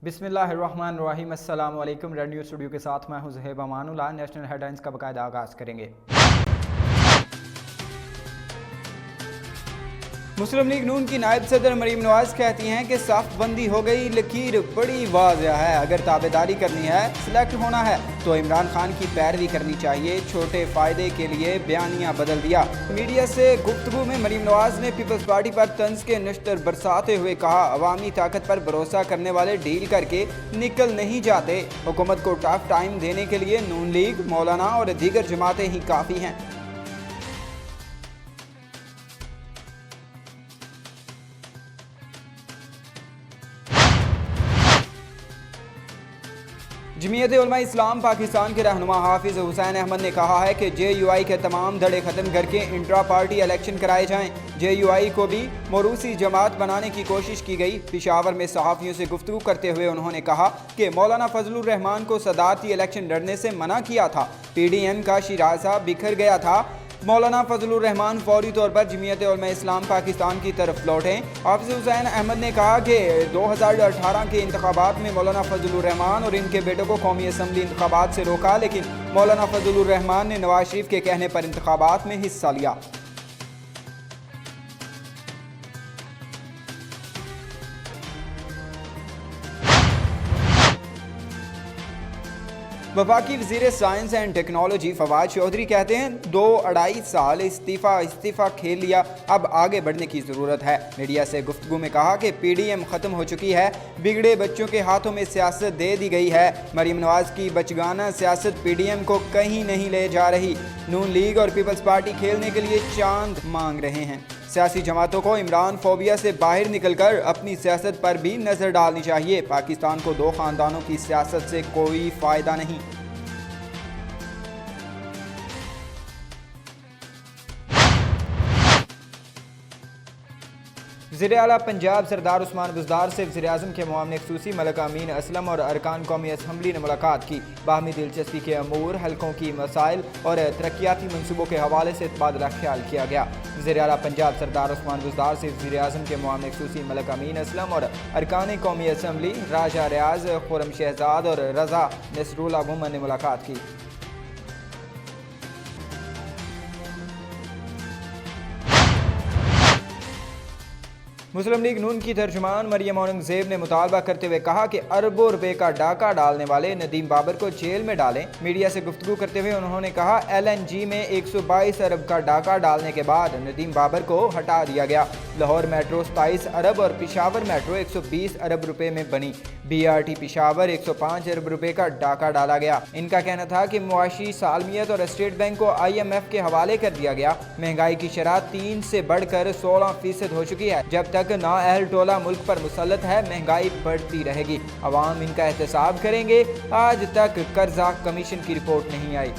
बिस्मिल्लाहिर्रहमानिर्रहीम। अस्सलाम वालेकुम। रेड न्यूज़ स्टूडियो के साथ मैं हूं ज़ुहैब अमानुल्लाह। नेशनल हेडलाइंस का बाकायदा आगाज़ करेंगे। मुस्लिम लीग नून की नायब सदर मरीम नवाज कहती हैं कि साफ बंदी हो गई, लकीर बड़ी वाज़ेह है। अगर ताबेदारी करनी है, सिलेक्ट होना है तो इमरान खान की पैरवी करनी चाहिए। छोटे फ़ायदे के लिए बयानिया बदल दिया। मीडिया से गुफ्तगू में मरीम नवाज ने पीपल्स पार्टी पर तंज के नश्तर बरसाते हुए कहा, अवामी ताकत पर भरोसा करने वाले डील करके निकल नहीं जाते। हुकूमत को टफ टाइम देने के लिए नून लीग, मौलाना और दीगर जमातें ही काफ़ी हैं। जमीयत उलमा इस्लाम पाकिस्तान के रहनुमा हाफिज हुसैन अहमद ने कहा है कि JUI के तमाम धड़े ख़त्म करके इंट्रा पार्टी इलेक्शन कराए जाएं। JUI को भी मोरूसी जमात बनाने की कोशिश की गई। पिशावर में सहाफ़ियों से गुफ्तगू करते हुए उन्होंने कहा कि मौलाना फजलुर रहमान को सदारती इलेक्शन लड़ने से मना किया था। PDM का शिरासा बिखर गया था। मौलाना फजलुर रहमान फौरी तौर पर जमीयत उलमा इस्लाम पाकिस्तान की तरफ लौटें। हाफिज हुसैन अहमद ने कहा कि 2018 के इंतखाबात में मौलाना फजलुर रहमान और इनके बेटों को कौमी असम्बली इंतखाबात से रोका, लेकिन मौलाना फजलुर रहमान ने नवाज शरीफ के कहने पर इंतखाबात में हिस्सा लिया। वफाकी वज़ीर science and technology Fawad Chaudhry कहते हैं 2-2.5 साल इस्तीफ़ा खेल लिया, अब आगे बढ़ने की ज़रूरत है। मीडिया से गुफ्तगू में कहा कि PDM ख़त्म हो चुकी है, बिगड़े बच्चों के हाथों में सियासत दे दी गई है। मरीम नवाज की बचगाना सियासत PDM को कहीं नहीं ले जा रही। नून लीग और पीपल्स पार्टी खेलने के लिए चांद मांग रहे हैं। सियासी जमातों को इमरान फोबिया से बाहर निकलकर अपनी सियासत पर भी नज़र डालनी चाहिए। पाकिस्तान को दो ख़ानदानों की सियासत से कोई फ़ायदा नहीं। वज़ीर आला पंजाब सरदार उस्मान बुज़दार से वज़ीर आज़म के मुआविन ख़ुसूसी मलिक अमीन असलम और अरकान कौमी असम्बली ने मुलाकात की। बाहमी दिलचस्पी के अमूर, हल्कों की मसाइल और तरक्याती मनसूबों के हवाले से तबादला ख्याल किया गया। वज़ीर आला पंजाब सरदार उस्मान बुज़दार से वज़ीर आज़म के मुआविन ख़ुसूसी मलिक अमीन असलम और अरकान कौमी असम्बली राजा रियाज, खुरम शहजाद और रज़ा नसरुल्लाह गुमन ने मुलाकात की। मुस्लिम लीग नून की तर्जुमान मरियम औरंगज़ेब ने मुतालबा करते हुए कहा कि अरबों रुपए का डाका डालने वाले नदीम बाबर को जेल में डालें। मीडिया से गुफ्तगू करते हुए उन्होंने कहा, LNG में 122 अरब का डाका डालने के बाद नदीम बाबर को हटा दिया गया। लाहौर मेट्रो 27 अरब और पिशावर मेट्रो 120 अरब रुपए में बनी। BRT पिशावर 105 अरब रुपए का डाका डाला गया। इनका कहना था कि मुआशी सालमियत और स्टेट बैंक को IMF के हवाले कर दिया गया। महंगाई की शरह 3 से बढ़कर 16% हो चुकी है। जब तक नाअहल टोला मुल्क पर मुसल्लत है, महंगाई बढ़ती रहेगी। अवाम इनका एहतसाब करेंगे। आज तक कर्जा कमीशन की रिपोर्ट नहीं आई।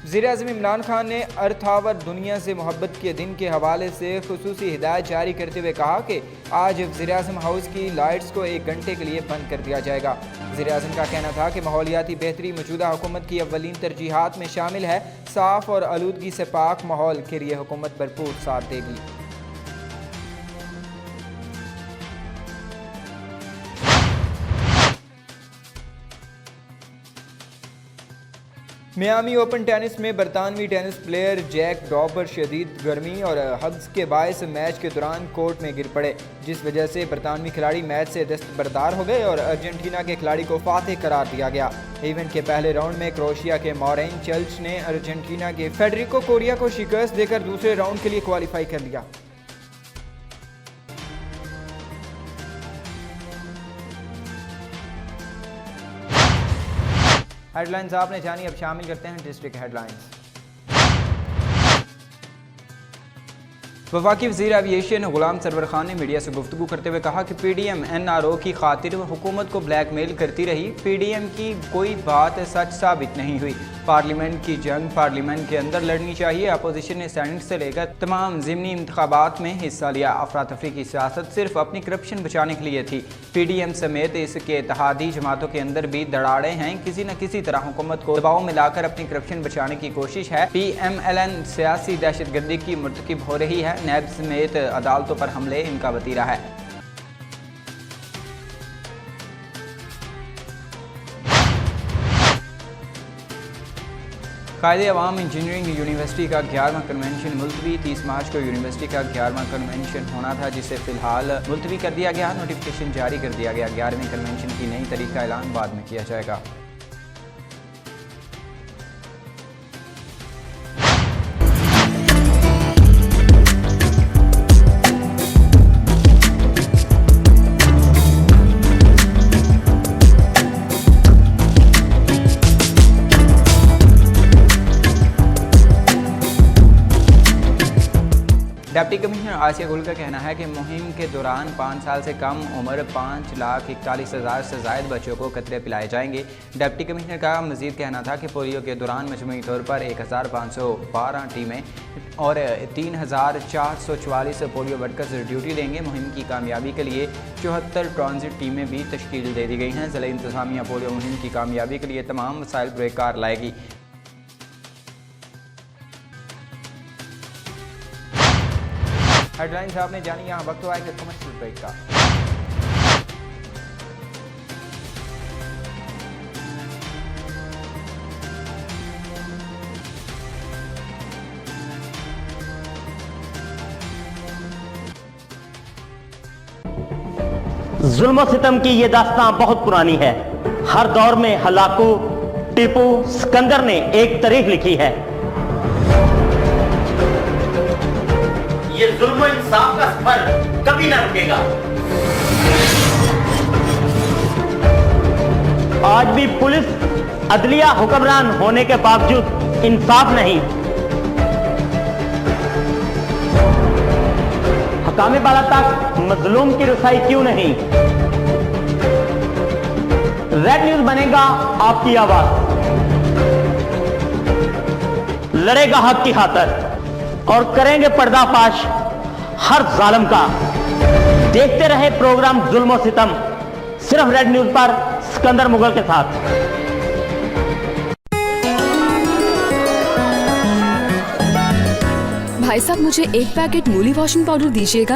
वज़ीर-ए-आज़म इमरान खान ने अर्थावर दुनिया से मोहब्बत के दिन के हवाले से खुसूसी हिदायत जारी करते हुए कहा कि आज वज़ीर-ए-आज़म हाउस की लाइट्स को 1 घंटे के लिए बंद कर दिया जाएगा। वज़ीर-ए-आज़म का कहना था कि माहौलियाती बेहतरी मौजूदा हुकूमत की अव्वलीन तरजीहात में शामिल है। साफ़ और आलूदगी से पाक माहौल के लिए हुकूमत भरपूर साथ देगी। मियामी ओपन टेनिस में बरतानवी टेनिस प्लेयर जैक डॉबर शदीद गर्मी और हब्स के बायस मैच के दौरान कोर्ट में गिर पड़े, जिस वजह से बरतानवी खिलाड़ी मैच से दस्तबरदार हो गए और अर्जेंटीना के खिलाड़ी को फातेह करार दिया गया। इवेंट के पहले राउंड में क्रोएशिया के मॉरेन चल्च ने अर्जेंटीना के फेडरिको कोरिया को शिकस्त देकर दूसरे राउंड के लिए क्वालिफाई कर लिया। हेडलाइंस आपने जानी, अब शामिल करते हैं डिस्ट्रिक्ट हेडलाइंस। वफाकी वज़ीर एविएशन गुलाम सरवर खान ने मीडिया से गुफ्तगू करते हुए कहा कि PDM NRO की खातिर हुकूमत को ब्लैकमेल करती रही। PDM की कोई बात सच साबित नहीं हुई। पार्लियामेंट की जंग पार्लियामेंट के अंदर लड़नी चाहिए। अपोजिशन ने सेनेट से लेकर तमाम ज़िमनी इंतखाबात में हिस्सा लिया। अफरा तफरी की सियासत सिर्फ अपनी करप्शन बचाने के लिए थी। PDM समेत इसके इत्तेहादी जमातों के अंदर भी दराड़े हैं। किसी न किसी तरह हुकूमत को दबाव में लाकर अपनी करप्शन बचाने की कोशिश है। PMLN सियासी दहशतगर्दी की मुर्तकिब हो रही है। नैब समेत अदालतों पर हमले इनका वतीरा है। कायदे अवाम इंजीनियरिंग यूनिवर्सिटी का 11वां कन्वेंशन मुलतवी। 30 मार्च को यूनिवर्सिटी का 11वां कन्वेंशन होना था, जिसे फिलहाल मुलतवी कर दिया गया। नोटिफिकेशन जारी कर दिया गया। 11वें कन्वेंशन की नई तारीख का ऐलान बाद में किया जाएगा। डिप्टी कमिश्नर आसिया गुल का कहना है कि मुहिम के दौरान 5 साल से कम उम्र 5,41,000 से ज़ायद बच्चों को कतरे पिलाए जाएंगे। डिप्टी कमिश्नर का मज़ीद कहना था कि पोलियो के दौरान मजमूई तौर पर 1,512 टीमें और 3,444 पोलियो वर्कर्स ड्यूटी लेंगे। मुहिम की कामयाबी के लिए 74 ट्रांजिट टीमें भी तश्कील दे दी गई हैं। ज़िला इंतज़ामिया पोलियो मुहिम की कामयाबी के लिए तमाम वसाइल बरकार लाएगी। हेडलाइंस आपने जानी, यहाँ वक्त हुआ है कि कमर्शियल ब्रेक का। जुल्म सितम की ये दास्तां बहुत पुरानी है। हर दौर में हलाकू, टीपू, सिकंदर ने एक तारीख लिखी है। ये जुल्म इंसाफ का सफर कभी ना रुकेगा। आज भी पुलिस अदलिया हुक्मरान होने के बावजूद इंसाफ नहीं। हकामे बाला तक मजलूम की रसाई क्यों नहीं? रेड न्यूज बनेगा आपकी आवाज, लड़ेगा हक की खातिर और करेंगे पर्दाफाश हर जालिम का। देखते रहे प्रोग्राम जुल्म सितम, सिर्फ रेड न्यूज पर सिकंदर मुगल के साथ। भाई साहब, मुझे एक पैकेट मूली वॉशिंग पाउडर दीजिएगा।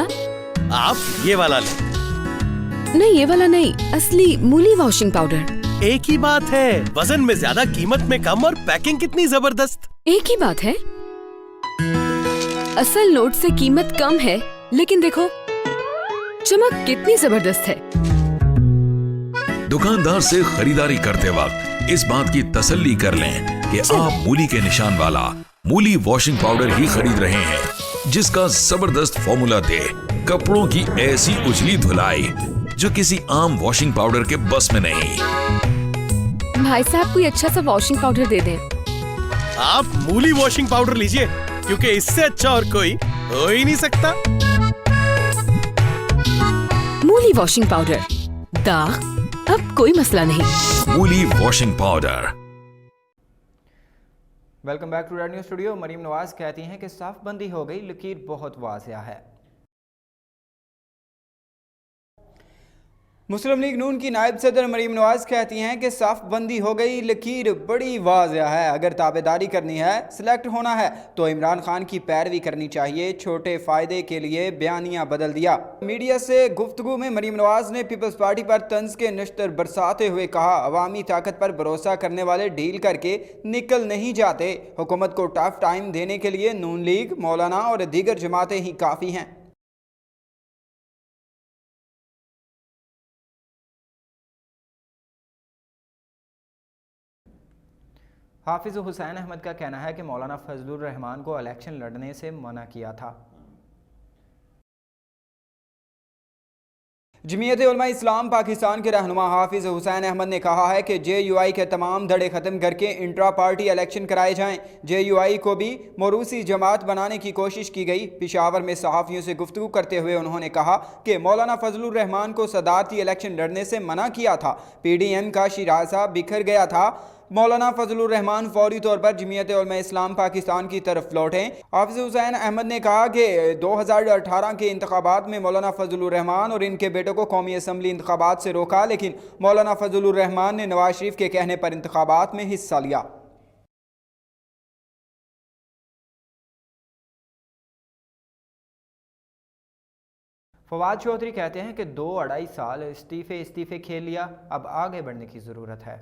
आप ये वाला लें। नहीं, ये वाला नहीं, असली मूली वॉशिंग पाउडर। एक ही बात है, वजन में ज्यादा, कीमत में कम और पैकिंग कितनी जबरदस्त। एक ही बात है, असल नोट से कीमत कम है, लेकिन देखो चमक कितनी जबरदस्त है। दुकानदार से खरीदारी करते वक्त इस बात की तसल्ली कर लें कि आप मूली के निशान वाला मूली वॉशिंग पाउडर ही खरीद रहे हैं, जिसका जबरदस्त फॉर्मूला दे कपड़ों की ऐसी उजली धुलाई जो किसी आम वॉशिंग पाउडर के बस में नहीं। भाई साहब, कोई अच्छा सा वॉशिंग पाउडर दे दें। आप मूली वॉशिंग पाउडर लीजिए, क्योंकि इससे अच्छा और कोई हो ही नहीं सकता। मूली वॉशिंग पाउडर, दाग अब कोई मसला नहीं। मूली washing powder. Welcome back to red news studio. Maryam Nawaz कहती हैं कि साफ बंदी हो गई, लकीर बहुत वाज़िया है। मुस्लिम लीग नून की नायब सदर मरीम नवाज कहती हैं कि साफ बंदी हो गई, लकीर बड़ी वाज़िया है। अगर ताबेदारी करनी है, सिलेक्ट होना है तो इमरान खान की पैरवी करनी चाहिए। छोटे फायदे के लिए बयानियां बदल दिया। मीडिया से गुफ्तगू में मरीम नवाज ने पीपल्स पार्टी पर तंज के नश्तर बरसाते हुए कहा, अवामी ताकत पर भरोसा करने वाले डील करके निकल नहीं जाते। हुकूमत को टफ टाइम देने के लिए नून लीग, मौलाना और दीगर जमातें ही काफ़ी हैं। हाफिज हुसैन अहमद का कहना है कि मौलाना फजलुर रहमान को इलेक्शन लड़ने से मना किया था। जमीयत उलमा इस्लाम पाकिस्तान के रहनुमा हाफिज हुसैन अहमद ने कहा है कि JUI के तमाम धड़े ख़त्म करके इंट्रा पार्टी इलेक्शन कराए जाएं। JUI को भी मोरूसी जमात बनाने की कोशिश की गई। पेशावर में सहाफ़ियों से गुफ्तगू करते हुए उन्होंने कहा कि मौलाना फजलुर रहमान को सदारती इलेक्शन लड़ने से मना किया था। PDM का शिरासा बिखर गया था। मौलाना फजलुर रहमान फौरी तौर पर जमीयत उलमा इस्लाम पाकिस्तान की तरफ लौटें। हाफिज हुसैन अहमद ने कहा कि 2018 के इंतखाबात में मौलाना फजलुर रहमान और इनके बेटों को कौमी असम्बली इंतखाबात से रोका, लेकिन मौलाना फजलुर रहमान ने नवाज शरीफ के कहने पर इंतखाबात में हिस्सा लिया। फवाद चौधरी कहते हैं कि 2-2.5 साल इस्तीफे खेल लिया, अब आगे बढ़ने की ज़रूरत है।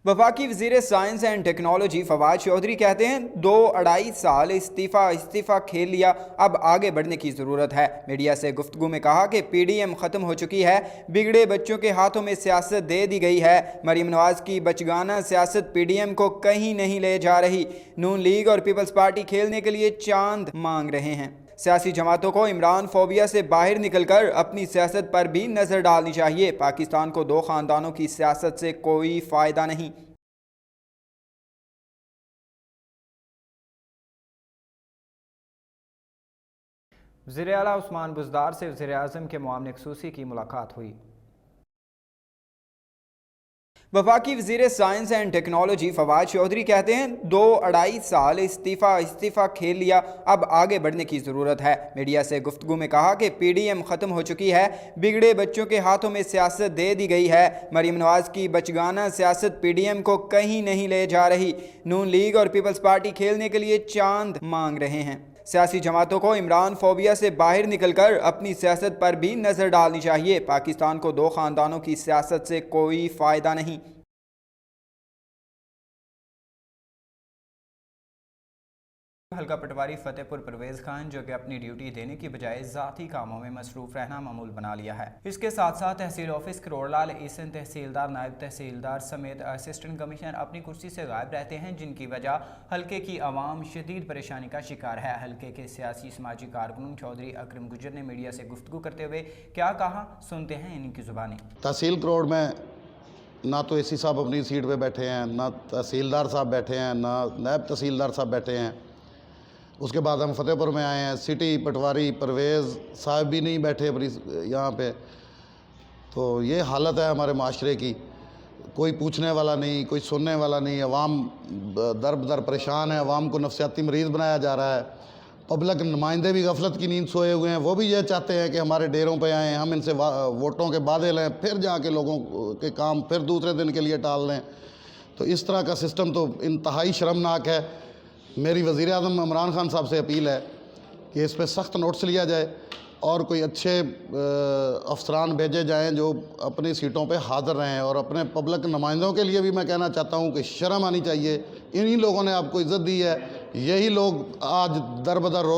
वफाकी वज़ीर science and technology Fawad Chaudhry कहते हैं 2-2.5 साल इस्तीफ़ा खेल लिया, अब आगे बढ़ने की ज़रूरत है। मीडिया से गुफ्तगू में कहा कि PDM ख़त्म हो चुकी है, बिगड़े बच्चों के हाथों में सियासत दे दी गई है। मरीम नवाज़ की बचगाना सियासत PDM को कहीं नहीं ले जा रही। नून लीग और पीपल्स पार्टी खेलने के लिए चांद मांग रहे हैं। सियासी जमातों को इमरान फोबिया से बाहर निकलकर अपनी सियासत पर भी नज़र डालनी चाहिए। पाकिस्तान को 2 ख़ानदानों की सियासत से कोई फ़ायदा नहीं। वज़ीर आला उस्मान बुज़दार से वज़ीर आज़म के मुआविन ख़ुसूसी की मुलाकात हुई। वफाकी वज़ीर science and technology Fawad Chaudhry कहते हैं 2-2.5 साल इस्तीफ़ा खेल लिया, अब आगे बढ़ने की ज़रूरत है। मीडिया से गुफ्तगू में कहा कि PDM ख़त्म हो चुकी है, बिगड़े बच्चों के हाथों में सियासत दे दी गई है। मरीम नवाज़ की बचगाना सियासत PDM को कहीं नहीं ले जा रही। नून लीग और पीपल्स पार्टी खेलने के लिए चांद मांग रहे हैं। सियासी जमातों को इमरान फोबिया से बाहर निकलकर अपनी सियासत पर भी नज़र डालनी चाहिए। पाकिस्तान को 2 ख़ानदानों की सियासत से कोई फ़ायदा नहीं। हल्का पटवारी फतेहपुर परवेज़ खान, जो कि अपनी ड्यूटी देने की बजाय ज़ाती कामों में मसरूफ़ रहना मामूल बना लिया है। इसके साथ साथ तहसील ऑफिस करोड़लाल ईसन, तहसीलदार, नायब तहसीलदार समेत असिस्टेंट कमिश्नर अपनी कुर्सी से गायब रहते हैं, जिनकी वजह हल्के की आवाम शदीद परेशानी का शिकार है। हल्के के सियासी समाजी कारकुन चौधरी अकरम गुजर ने मीडिया से गुफ्तगू करते हुए क्या कहा, सुनते हैं इनकी ज़ुबानी। तहसील करोड़ में ना तो AC साहब अपनी सीट पर बैठे हैं, ना तहसीलदार साहब बैठे हैं, ना नायब तहसीलदार साहब बैठे हैं। उसके बाद हम फतेहपुर में आए हैं, सिटी पटवारी परवेज़ साहब भी नहीं बैठे अपनी यहाँ पे। तो ये हालत है हमारे माशरे की, कोई पूछने वाला नहीं, कोई सुनने वाला नहीं। अवाम दर परेशान है, अवाम को नफसियाती मरीज़ बनाया जा रहा है। पब्लिक नुमाइंदे भी गफलत की नींद सोए हुए हैं, वो भी ये चाहते हैं कि हमारे डेरों पे आएँ, हम इनसे वोटों के वादे लें, फिर जाके लोगों के काम फिर दूसरे दिन के लिए टाल लें। तो इस तरह का सिस्टम तो इंतहाई शर्मनाक है। मेरी वज़ीर आज़म इमरान खान साहब से अपील है कि इस पर सख्त नोट्स लिया जाए और कोई अच्छे अफसरान भेजे जाएं जो अपनी सीटों पे हाज़िर रहें। और अपने पब्लिक नुमाइंदों के लिए भी मैं कहना चाहता हूं कि शर्म आनी चाहिए। इन्हीं लोगों ने आपको इज़्ज़त दी है, यही लोग आज दर बदर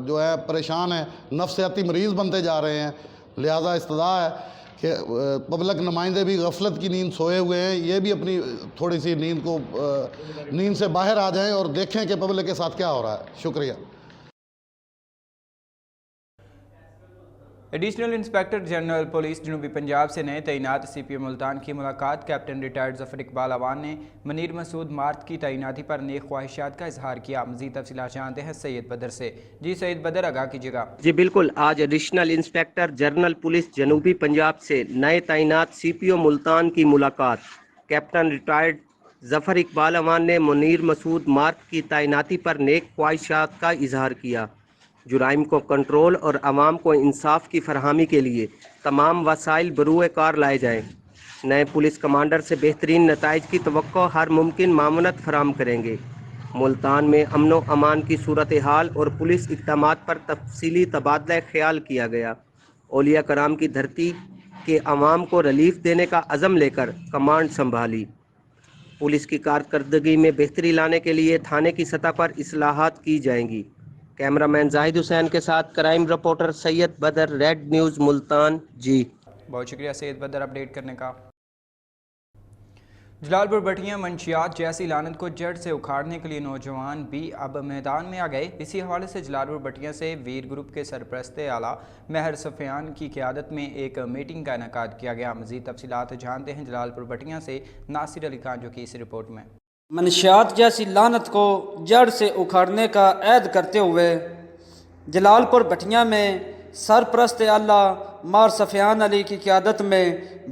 जो है परेशान हैं, नफसियाती मरीज़ बनते जा रहे हैं। लिहाजा इस्तदा है कि पब्लिक नुमाइंदे भी गफलत की नींद सोए हुए हैं, ये भी अपनी थोड़ी सी नींद से बाहर आ जाएं और देखें कि पब्लिक के साथ क्या हो रहा है। शुक्रिया। एडिशनल इंस्पेक्टर जनरल पुलिस जनूबी पंजाब से नए तैनात CPO मुल्तान की मुलाकात। कैप्टन रिटायर्ड ज़फ़र इकबाल अवान ने मुनीर मसूद मार्त की तैनाती पर नेक ख्वाहिशात का इजहार किया। मज़ीद तफसीलात जानते हैं सैयद बदर से। जी सैयद बदर, आगाह कीजिएगा। जी बिल्कुल, आज एडिशनल इंस्पेक्टर जनरल पुलिस जनूबी पंजाब से नए तैनात CPO मुल्तान की मुलाकात। कैप्टन रिटायर्ड ज़फ़र इकबाल अवान ने मुनीर मसूद मार्त की तैनाती पर नेक ख्वाहिशात का इजहार किया। जुराइम को कंट्रोल और आवाम को इंसाफ की फरहमी के लिए तमाम वसाइल बरूए कार लाए जाएँ। नए पुलिस कमांडर से बेहतरीन नताइज की तवक्को हर मुमकिन मामनत फराम करेंगे। मुल्तान में अमन व अमान की सूरत हाल और पुलिस इक़दामात पर तफसीली तबादला ख्याल किया गया। औलिया कराम की धरती के अवाम को रिलीफ देने का अज़म लेकर कमांड संभाली। पुलिस की कारकर्दगी में बेहतरी लाने के लिए थाने की सतह पर इस्लाहात की जाएंगी। कैमरामैन जाहिद हुसैन के साथ क्राइम रिपोर्टर सैयद बदर, रेड न्यूज़ मुल्तान। जी बहुत शुक्रिया सैयद बदर अपडेट करने का। जलालपुर भटियां मंशियात जैसी लानत को जड़ से उखाड़ने के लिए नौजवान भी अब मैदान में आ गए। इसी हवाले से जलालपुर भटियां से वीर ग्रुप के सरपरस्त आला महर सफ़ियान की क़यादत में एक मीटिंग का इनेकाद किया गया। मज़ीद तफसीलात जानते हैं जलालपुर भटियां से नासिर अली खान जो की इस रिपोर्ट में। मंशियात जैसी लानत को जड़ से उखाड़ने का ऐद करते हुए जलालपुर भटियां में सरपरस्त आला मार सफ़ियान अली की क़यादत में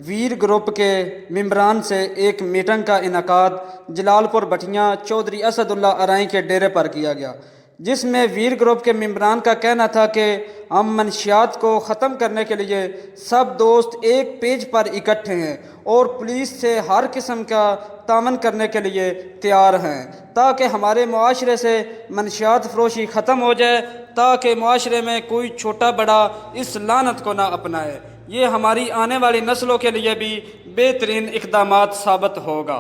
वीर ग्रुप के मेंबरान से एक मीटिंग का इनेकाद जलालपुर भटियां चौधरी असदुल्ला अराई के डेरे पर किया गया, जिसमें वीर ग्रुप के मेंबरान का कहना था कि हम मंशियात को ख़त्म करने के लिए सब दोस्त एक पेज पर इकट्ठे हैं और पुलिस से हर किस्म का तामन करने के लिए तैयार हैं ताकि हमारे मुआशरे से मंशियात फरोशी ख़त्म हो जाए, ताकि मुआशरे में कोई छोटा बड़ा इस लानत को ना अपनाए। ये हमारी आने वाली नस्लों के लिए भी बेहतरीन इक़दामात साबित होगा।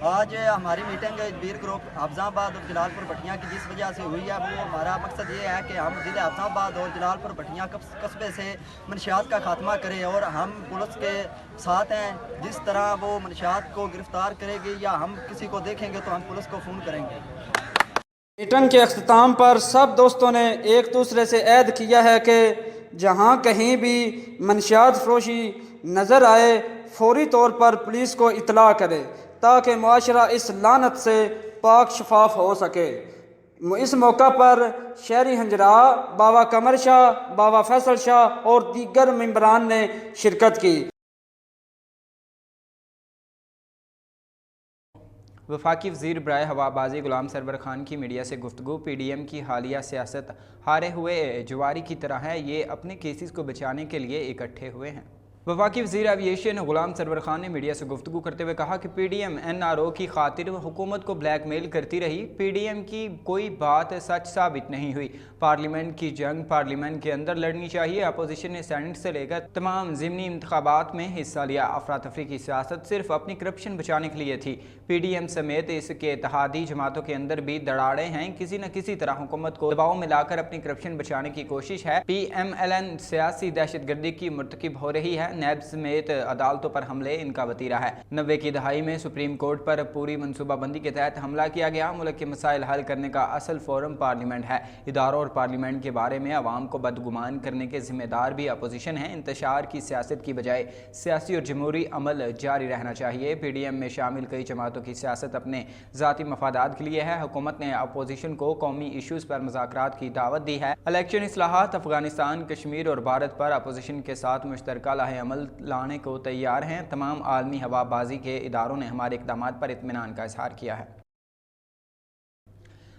आज हमारी मीटिंग वीर ग्रुप हाफिजाबाद और जलालपुर भटियां की जिस वजह से हुई है, वो हमारा मकसद ये है कि हम ज़िले हाफिजाबाद और जलालपुर भटियां कस्बे से मंशियात का खात्मा करें और हम पुलिस के साथ हैं। जिस तरह वो मंशियात को गिरफ़्तार करेगी या हम किसी को देखेंगे तो हम पुलिस को फ़ोन करेंगे। मीटिंग के अख्ताम पर सब दोस्तों ने एक दूसरे से ऐद किया है कि जहाँ कहीं भी मंशियात फरोशी नज़र आए फौरी तौर पर पुलिस को इतला करे ताकि मुआशरा इस लानत से पाक शफाफ हो सके। इस मौका पर शहरी हंजरा, बाबा कमर शाह, बाबा फैसल शाह और दीगर मेंबरान ने शिरकत की। वफाकी वज़ीर बराए हवाबाजी गुलाम सरवर खान की मीडिया से गुफ्तगू। PDM की हालिया सियासत हारे हुए जवारी की तरह है, ये अपने केसेस को बचाने के लिए इकट्ठे हुए हैं। वफाकी वज़ीर एविएशन गुलाम सरवर खान ने मीडिया से गुफ्तगू करते हुए कहा कि PDM NRO की खातिर हुकूमत को ब्लैकमेल करती रही। PDM की कोई बात सच साबित नहीं हुई। पार्लियामेंट की जंग पार्लियामेंट के अंदर लड़नी चाहिए। अपोजिशन ने सेनेट से लेकर तमाम ज़िमनी इंतखाबात में हिस्सा लिया। अफरा तफरी की सियासत सिर्फ अपनी करप्शन बचाने के लिए थी। PDM समेत इसके इत्तेहादी जमातों के अंदर भी दराड़े हैं। किसी न किसी तरह हुकूमत को दबाव में लाकर अपनी करप्शन बचाने की कोशिश है। PMLN सियासी दहशतगर्दी की मुर्तकिब हो रही है। नैब समेत अदालतों पर हमले इनका वतीरा है। 90 की दहाई में सुप्रीम कोर्ट पर पूरी मनसूबाबंदी के तहत हमला किया गया। मुल्क के मसाइल हल करने का असल फोरम पार्लियामेंट है। इदारों और पार्लियामेंट के बारे में अवाम को बदगुमान करने के जिम्मेदार भी अपोजिशन है। इंतशार की सियासत की बजाय सियासी और जमहूरी अमल जारी रहना चाहिए। PDM में शामिल कई जमातों की सियासत अपने ज़ाती मफादात के लिए है। हुकूमत ने अपोजिशन को कौमी इशूज़ पर मुज़ाकरात की दावत दी है। इलेक्शन इस्लाहात, अफगानिस्तान, कश्मीर और भारत पर अपोजिशन के साथ मुश्तरका लाहे अमल लाने को तैयार हैं। तमाम आलमी हवाबाजी के इदारों ने हमारे इक़दामात पर इत्मीनान का इजहार किया है।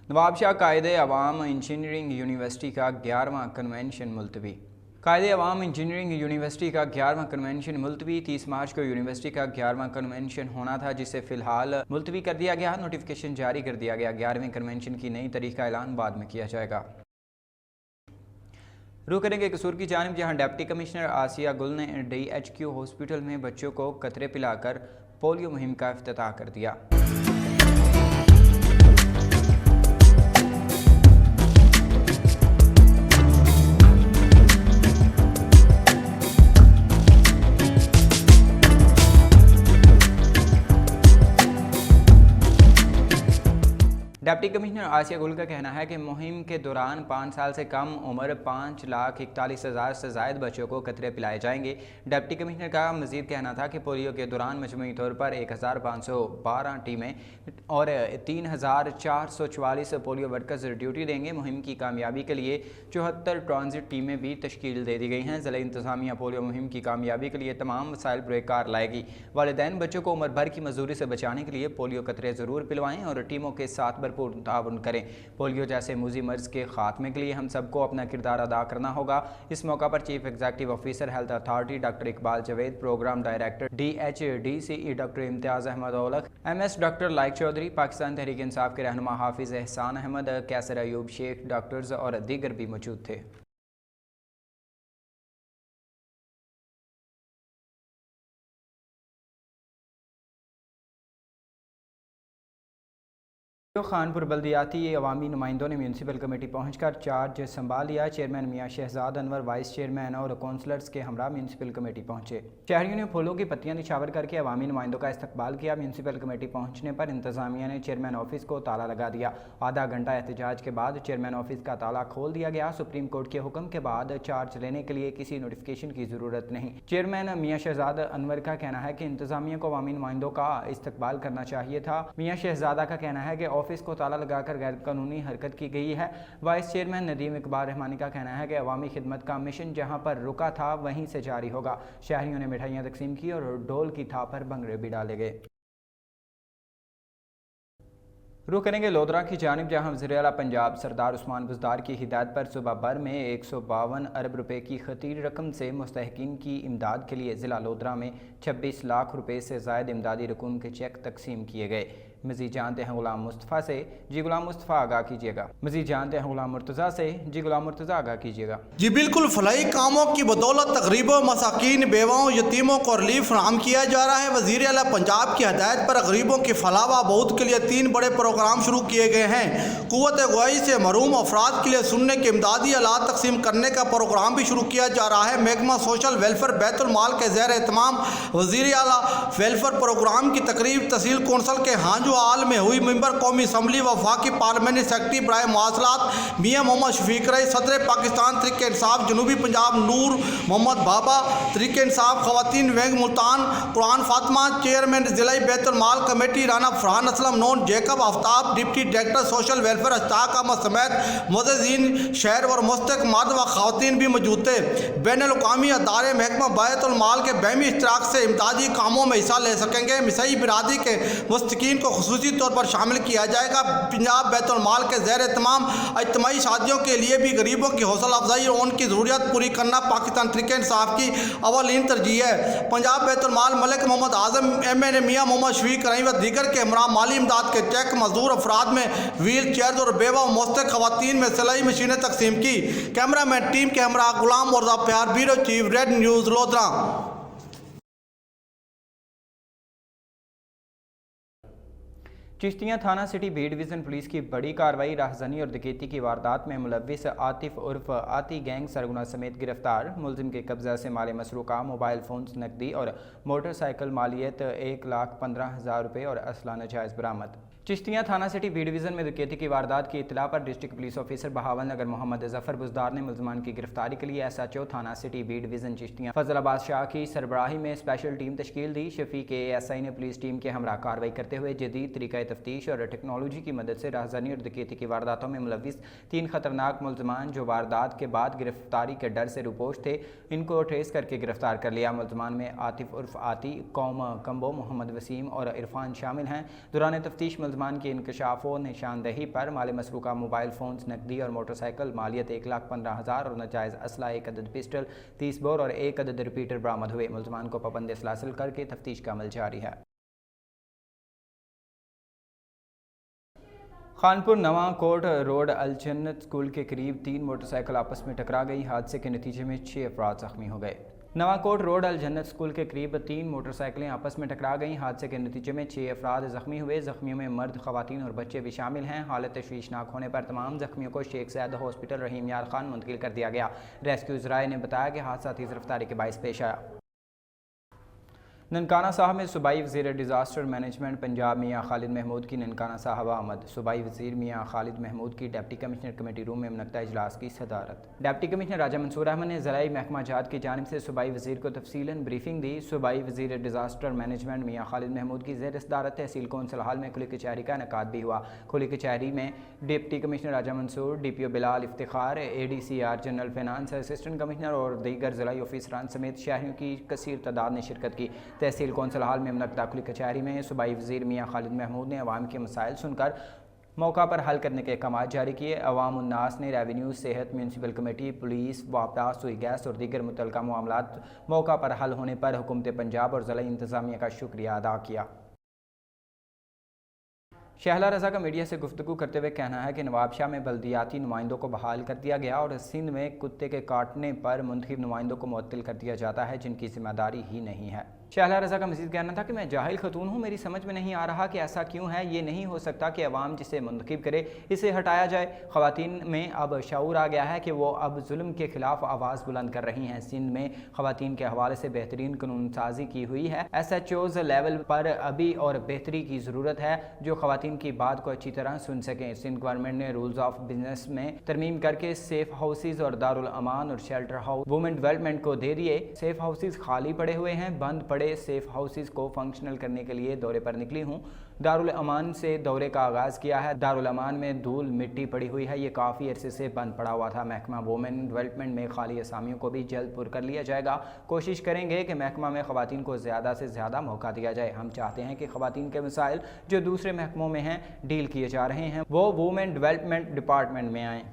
नवाबशाह कायदे अवाम इंजीनियरिंग यूनिवर्सिटी का 11वां कन्वेंशन मुलतवी। कायदे अवाम इंजीनियरिंग यूनिवर्सिटी का 11वां कन्वेंशन मुलतवी। 30 मार्च को यूनिवर्सिटी का 11वां कन्वेंशन होना था, जिसे फिलहाल मुलतवी कर दिया गया। नोटिफिकेशन जारी कर दिया गया। 11वें कन्वेंशन की नई तारीख का ऐलान बाद में किया जाएगा। रुख करेंगे कसूर की जानिब, जहां डिप्टी कमिश्नर आसिया गुल ने DHQ हॉस्पिटल में बच्चों को कतरे पिलाकर पोलियो मुहिम का इफ्तिताह कर दिया। डिप्टी कमिश्नर आसिया गुल का कहना है कि मुहिम के दौरान 5 साल से कम उम्र 5,41,000 से ज़ायद बच्चों को कतरे पिलाए जाएंगे। डिप्टी कमिश्नर का मज़ीद कहना था कि पोलियो के दौरान मजमूई तौर पर 1,512 टीमें और 3,444 पोलियो वर्कर्स ड्यूटी देंगे। मुहिम की कामयाबी के लिए 74 ट्रांजिट टीमें भी तश्कील दे दी गई हैं। ज़िला इंतज़ामिया पोलियो मुहिम की कामयाबी के लिए तमाम वसाइल पुरकार लाएगी। वालिदैन बच्चों को उम्र भर की मजदूरी से बचाने के लिए पोलियो कतरे ज़रूर पिलवाएँ और टीमों के साथ भरपूर ताउन करें। पोलियो जैसे मूजी मर्ज के खात्मे के लिए हम सबको अपना किरदार अदा करना होगा। इस मौका पर chief executive officer health authority doctor Iqbal Javed, programme director DHDCE doctor Imtiaz Ahmed Aulakh, MS doctor Laiq Chaudhry, Pakistan Tehreek Insaf के रहनुमा हाफिज एहसान अहमद, कैसर अयूब शेख, डॉक्टर्स और दीगर भी मौजूद थे। خانپور بلدیاتی عوامی نمائندوں نے میونسپل کمیٹی پہنچ کر چارج سنبھال لیا۔ چیئرمین میاں شہزاد انور وائس چیئرمین اور کونسلرز کے ہمراہ میونسپل کمیٹی پہنچے۔ شہریوں نے پھولوں کی پتیاں نچھاور کر کے عوامی نمائندوں کا استقبال کیا۔ میونسپل کمیٹی پہنچنے پر انتظامیہ نے چیئرمین آفس کو تالا لگا دیا۔ آدھا گھنٹہ احتجاج کے بعد چیئرمین آفس کا تالا کھول دیا گیا۔ سپریم کورٹ کے حکم کے بعد چارج لینے کے لیے کسی نوٹیفکیشن کی ضرورت نہیں۔ چیئرمین میاں شہزاد انور کا کہنا ہے کہ انتظامیہ کو عوامی نمائندوں کا استقبال کرنا چاہیے تھا۔ میاں شہزادہ کا کہنا ہے کہ آفس کو تالا لگا کر غیر قانونی حرکت کی گئی ہے۔ وائس چیئرمین ندیم اقبال رحمانی کا کہنا ہے کہ عوامی خدمت کا مشن جہاں پر رکا تھا وہیں سے جاری ہوگا۔ شہریوں نے مٹھائیاں تقسیم کی اور ڈول کی تھا پر بھنگڑے بھی ڈالے گئے۔ رخ کریں گے لودھرا کی جانب، جہاں وزیر اعلیٰ پنجاب سردار عثمان بزدار کی ہدایت پر صوبہ بھر میں 152 ارب روپے کی خطیر رقم سے مستحقین کی امداد کے لیے ضلع لودھرا میں 26 لاکھ روپے سے زائد امدادی رقوم کے چیک تقسیم کیے گئے۔ مزید جانتے ہیں غلام مصطفیٰ سے، جی غلام مصطفیٰ آگاہ کیجیے گا۔ مزید جانتے ہیں غلام مرتضیٰ سے، جی غلام مرتضیٰ آگاہ کیجیے گا۔ جی بالکل، فلاحی کاموں کی بدولت غریبوں، مساکین، بیواؤں، یتیموں کو ریلیف فراہم کیا جا رہا ہے۔ وزیر اعلیٰ پنجاب کی ہدایت پر غریبوں کی فلاح و بہبود کے لیے 3 بڑے پروگرام شروع کیے گئے ہیں۔ قوت گوئی سے محروم افراد کے لیے سننے کے امدادی آلات تقسیم کرنے کا پروگرام بھی شروع کیا جا رہا ہے۔ محکمہ سوشل ویلفیئر بیت المال کے زیر اہتمام وزیر اعلیٰ ویلفیئر پروگرام کی تقریب تحصیل کونسل کے ہانجو ہال میں ہوئی۔ ممبر قومی اسمبلی وفاقی پارلیمنٹ سیکرٹری برائے مواصلات میاں محمد شفیق رئی، صدر پاکستان تحریک انصاف جنوبی پنجاب نور محمد بابا، تحریک انصاف خواتین ونگ ملتان قرآن فاطمہ، چیئرمین ضلعی بیت المال کمیٹی رانا فرحان اسلم نون جیکب آفتاب، deputy director social welfare اشتاق Ahmad سمیت معززین شہر اور مستحق مرد و خواتین بھی موجود تھے۔ بین الاقوامی ادارے محکمہ بیت المال کے باہمی اشتراک سے امدادی کاموں میں حصہ لے سکیں گے۔ مسیحی برادری کے مستحقین کو خصوصی طور پر شامل کیا جائے گا۔ پنجاب بیت المال کے زیر اہتمام اجتماعی شادیوں کے لیے بھی غریبوں کی حوصلہ افزائی اور ان کی ضروریات پوری کرنا پاکستان تحریک انصاف کی اولین ترجیح ہے۔ پنجاب بیت المال ملک محمد اعظم ایم این اے میاں محمد شفیق رئی و دیگر کے ہمراہ مالی امداد کے چیک معذور افراد میں ویل چیئرز اور بیوہ و مستحق خواتین میں سلائی مشینیں تقسیم کی۔ کیمرہ مین ٹیم کے ہمراہ Ghulam Mirza Pyar, bureau chief, red news, Lodhra. Chishtian تھانہ سٹی بی ڈویژن پولیس کی بڑی کارروائی، راہزنی اور ڈکیتی کی واردات میں ملوث عاطف عرف آتی گینگ سرگنا سمیت گرفتار۔ ملزم کے قبضہ سے مال مسروقہ، موبائل فونز، نقدی اور موٹر سائیکل مالیت 1,15,000 روپے اور اسلحہ ناجائز برآمد۔ چشتیاں تھانہ سٹی بی ڈویژن میں ڈکیتی کی واردات کی اطلاع پر district police officer Bahawalnagar Muhammad Zafar Buzdar نے ملزمان کی گرفتاری کے لیے ایس ایچ او تھانہ سٹی بی ڈویژن چشتیاں فضل آباد شاہ کی سربراہی میں اسپیشل ٹیم تشکیل دی۔ شفیق اے ایس آئی نے پولیس ٹیم کے ہمراہ کارروائی کرتے ہوئے جدید طریقہ تفتیش اور ٹیکنالوجی کی مدد سے راہزنی اور ڈکیتی کی وارداتوں میں ملوث 3 خطرناک ملزمان جو واردات کے بعد گرفتاری کے ڈر سے روپوش تھے، ان کو ٹریس کر کے گرفتار کر لیا۔ ملزمان میں عاطف عرف آتی، قوم کمبو، محمد وسیم اور عرفان شامل ہیں۔ دوران تفتیش ملزمان کی انکشاف و نشاندہی پر مال مسروقہ موبائل فونز، نقدی اور موٹر سائیکل مالیت 1,15,000 اور ناجائز اسلحہ 1 عدد پسٹل، 30 بور اور 1 عدد ریپیٹر برآمد ہوئے۔ ملزمان کو پابند اسلحہ حاصل کر کے تفتیش کا عمل جاری ہے۔ خانپور نواں کوٹ روڈ الجنت اسکول کے قریب 3 موٹر سائیکل آپس میں ٹکرا گئی۔ حادثے کے نتیجے میں 6 افراد زخمی ہو گئے۔ نواں کوٹ روڈ الجنت اسکول کے قریب 3 موٹر سائیکلیں آپس میں ٹکرا گئیں۔ حادثے کے نتیجے میں 6 افراد زخمی ہوئے۔ زخمیوں میں مرد، خواتین اور بچے بھی شامل ہیں۔ حالت تشویشناک ہونے پر تمام زخمیوں کو شیخ زید ہاسپٹل رحیم یار خان منتقل کر دیا گیا۔ ریسکیو ذرائع نے بتایا کہ حادثہ تیز رفتاری کے باعث پیش آیا۔ ننکانہ صاحب میں صوبائی وزیر ڈیزاسٹر مینجمنٹ پنجاب میاں خالد محمود کی ننکانہ صاحب آمد۔ صوبائی وزیر میاں خالد محمود کی ڈپٹی کمشنر کمیٹی روم میں منعقدہ اجلاس کی صدارت۔ ڈپٹی کمشنر راجہ منصور احمد نے ضلعی محکمہ جات کی جانب سے صوبائی وزیر کو تفصیلاً بریفنگ دی۔ صوبائی وزیر ڈیزاسٹر مینجمنٹ میاں خالد محمود کی زیر صدارت تحصیل کونسل ہال میں کھلی کچہری کا انعقاد بھی ہوا۔ کھلی کچہری میں deputy commissioner Raja Mansoor, D P O Bilal Iftikhar, A D C R general finance, assistant commissioner اور دیگر ضلعی آفیسران سمیت شہریوں کی کثیر تعداد نے شرکت کی۔ تحصیل کونسل ہال میں منعقدہ کھلی کچہری میں صوبائی وزیر میاں خالد محمود نے عوام کے مسائل سن کر موقع پر حل کرنے کے احکامات جاری کیے۔ عوام الناس نے ریونیو، صحت، میونسپل کمیٹی، پولیس، وابدہ، سوئی گیس اور دیگر متعلقہ معاملات موقع پر حل ہونے پر حکومت پنجاب اور ضلعی انتظامیہ کا شکریہ ادا کیا۔ شہلا رضا کا میڈیا سے گفتگو کرتے ہوئے کہنا ہے کہ نواب شاہ میں بلدیاتی نمائندوں کو بحال کر دیا گیا اور سندھ میں کتے کے کاٹنے پر منتخب نمائندوں کو معطل کر دیا جاتا ہے جن کی ذمہ داری ہی نہیں ہے۔ शहला रज़ा का मज़ीद कहना था कि मैं जाहिल खतून हूँ, मेरी समझ में नहीं आ रहा कि ऐसा क्यों है। ये नहीं हो सकता कि अवाम जिसे मुंतखब करे इसे हटाया जाए। ख़वातीन में अब शऊर आ गया है कि वो अब जुल्म के खिलाफ आवाज़ बुलंद कर रही हैं। सिंध में ख़वातीन के हवाले से बेहतरीन कानून साजी की हुई है। SHOs लेवल पर अभी और बेहतरी की ज़रूरत है जो ख़वातीन की बात को अच्छी तरह सुन सकें। सिंध गवर्नमेंट ने रूल्स ऑफ बिजनेस में तरमीम करके सेफ हाउसेज और दारुल अमान और शेल्टर हाउस वुमेन डेवलपमेंट को दे दिए। सेफ हाउसेज खाली पड़े हुए हैं। बंद पड़े सेफ हाउसेज को फंक्शनल करने के लिए दौरे पर निकली हूँ। दारुल अमान से दौरे का आगाज़ किया है। दारुल अमान में धूल मिट्टी पड़ी हुई है। ये काफ़ी अरसे से बंद पड़ा हुआ था। महकमा वुमेन डेवलपमेंट में खाली असामियों को भी जल्द पुर कर लिया जाएगा। कोशिश करेंगे कि महकमा में ख़वातीन को ज़्यादा से ज़्यादा मौका दिया जाए। हम चाहते हैं कि ख़वातीन के मसाइल जो दूसरे महकमों में हैं डील किए जा रहे हैं वो वुमेन डेवलपमेंट डिपार्टमेंट में आएँ।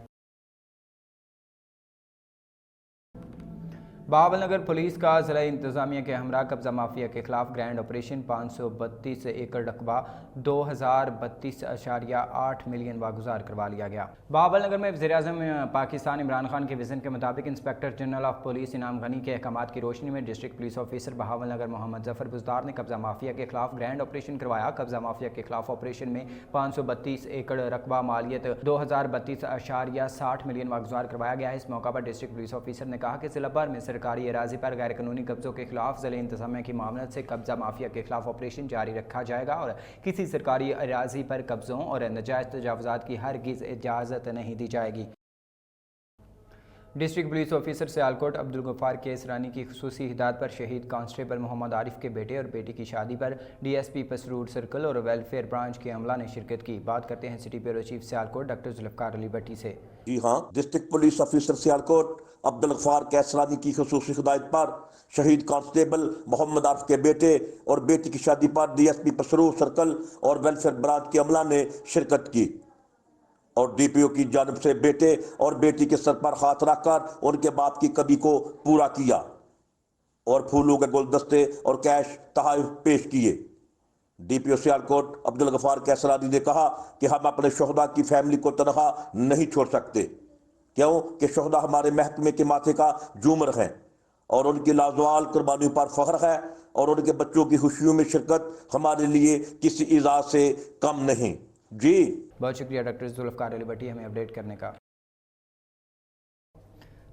बहावलनगर पुलिस का ज़िला इंतज़ामिया के हमरा कब्ज़ा माफिया के खिलाफ ग्रैंड ऑपरेशन 532 एकड़ रकबा 2032.8 मिलियन वागुजार करवा लिया गया। बहावलनगर में वज़ीर-ए-आज़म पाकिस्तान इमरान खान के विज़न के मुताबिक इंस्पेक्टर जनरल ऑफ पुलिस इनाम गनी के अहकामात की रोशनी में district police officer Bahawalnagar Mohammad Zafar Buzdar ने कब्ज़ा माफिया के खिलाफ ग्रैंड ऑपरेशन करवाया। कब्ज़ा माफिया के खिलाफ ऑपरेशन में 532 एकड़ रकबा मालियत 2032.60 मिलियन वागुजार करवाया गया है। इस मौका पर डिस्ट्रिक्ट पुलिस ऑफिसर ने कहा कि ज़िला भर में सरकारी अराजी पर गैर कानूनी कब्जों के खिलाफ ज़िले इंतज़ामिया की मामलत से कब्जा माफिया के खिलाफ ऑपरेशन जारी रखा जाएगा और किसी सरकारी अराजी पर कब्जों और नाजायज़ तजावुज़ात की हरगिज़ इजाज़त नहीं दी जाएगी। District police officer Sialkot Abdul Ghaffar Kaisrani की खुसूसी हिदायत पर शहीद कांस्टेबल मोहम्मद आरिफ के बेटे और बेटी की शादी पर DSP पसरूर सर्कल और वेलफेयर ब्रांच के अमला ने शिरकत की। बात करते हैं city bureau chief Sialkot doctor Zulfiqar Ali Bhatti से। जी हाँ, district police officer Sialkot Abdul Ghaffar Kaisrani की खुसूसी हिदायत पर शहीद कांस्टेबल मोहम्मद आरिफ के बेटे और बेटी की शादी पर DSP पसरूर सर्कल और वेलफेयर ब्रांच के अमला ने शिरकत की और DPO की जानब से बेटे और बेटी के सर पर हाथ रखकर उनके बाप की कमी को पूरा किया और फूलों के गुलदस्ते और कैश तोहफे पेश किए। DPO सियालकोट अब्दुल गफ्फार कैसरानी ने कहा कि हम अपने शोहदा की फैमिली को तनहा नहीं छोड़ सकते, क्यों कि शोहदा हमारे महकमे के माथे का झूमर हैं और उनकी लाजवाल कुर्बानियों पर फख्र है और उनके बच्चों की खुशियों में शिरकत हमारे लिए किसी इजाज़ से कम नहीं। जी बहुत शुक्रिया डॉक्टर जुल्फ़कार अली भट्टी हमें अपडेट करने का।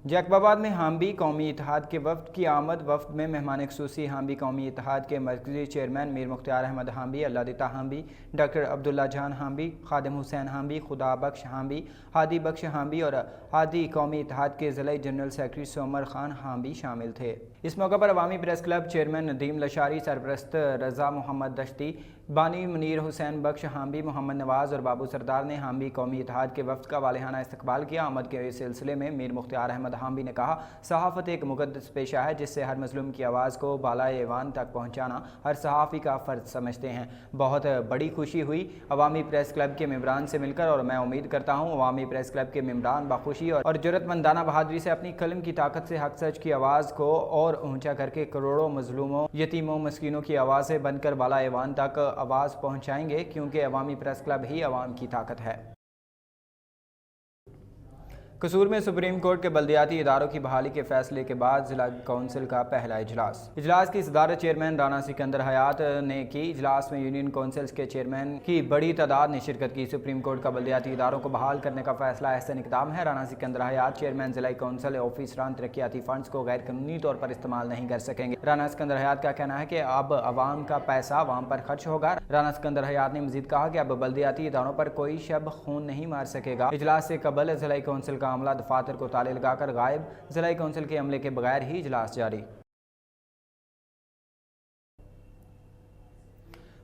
जैकबाबाद में हाम्बी कौमी इत्तेहाद के वफ्द की आमद। वफ्द में मेहमान खुसूसी हाम्बी कौमी इत्तेहाद के मरकज़ी चेयरमैन मीर मुख्तार अहमद हाम्बी, अल्लाह दिता हाम्बी, डॉक्टर अब्दुल्ला जान हाम्बी, खादिम हुसैन हाम्बी, खुदा बख्श हाम्बी, हादी बख्श हाम्बी और हादी कौमी इत्तेहाद के ज़िला जनरल सेक्रेटरी सोमर खान हाम्बी शामिल थे। इस मौके पर Awami press club chairman Nadeem Lashari, सरपरस्त रज़ा मोहम्मद दश्ती, बानी मुनीर हुसैन बख्श हाम्बी, मोहम्मद नवाज़ और बाबू सरदार ने हाम्बी कौमी इत्तेहाद के वफ्द का वालिहाना इस्तकबाल किया। आमद के सिलसिले में मीर मुख्तार अहमद हाम्बी ने कहा, सहाफ़त एक मुक़द्दस पेशा है जिससे हर मज़लूम की आवाज़ को बालाए ऐवान तक पहुँचाना हर सहाफ़ी का फ़र्ज समझते हैं। बहुत बड़ी खुशी हुई अवामी प्रेस क्लब के मेम्बरान से मिलकर और मैं उम्मीद करता हूँ अवामी प्रेस क्लब के मेम्बरान बाखुशी और जुर्रतमंदाना बहादुरी से अपनी कलम की ताकत से हक सच की आवाज़ को और ऊंचा करके करोड़ों मजलूमों, यतीमों, मस्कीनों की आवाज़ें बनकर बाला ऐवान तक आवाज़ पहुँचाएंगे, क्योंकि अवामी प्रेस क्लब ही अवाम की ताकत है। कसूर में सुप्रीम कोर्ट के बल्दियाती इदारों की बहाली के फैसले के बाद जिला कौंसिल का पहला इजलास की सदारत चेयरमैन राना सिकंदर हयात ने की। इजलास में यूनियन काउंसिल्स के चेयरमैन की बड़ी तादाद ने शिरकत की। सुप्रीम कोर्ट का बल्दियाती इदारों को बहाल करने का फैसला ऐसा इकदाम है। राना सिकंदर हयात चेयरमैन जिला कौंसिल ऑफिसरान तरक्याती फंड्स को गैर कानूनी तौर पर इस्तेमाल नहीं कर सकेंगे। राना सिकंदर हयात का कहना है कि अब अवाम का पैसा अवाम पर खर्च होगा। राना सिकंदर हयात ने मजीद कहा कि अब बल्दियाती इदारों पर कोई शब खून नहीं मार सकेगा। इजलास से कबल जिला कौंसिल का अमला दफातर को ताले लगाकर गायब, जिला कौंसिल के अमले के बगैर ही इजलास जारी।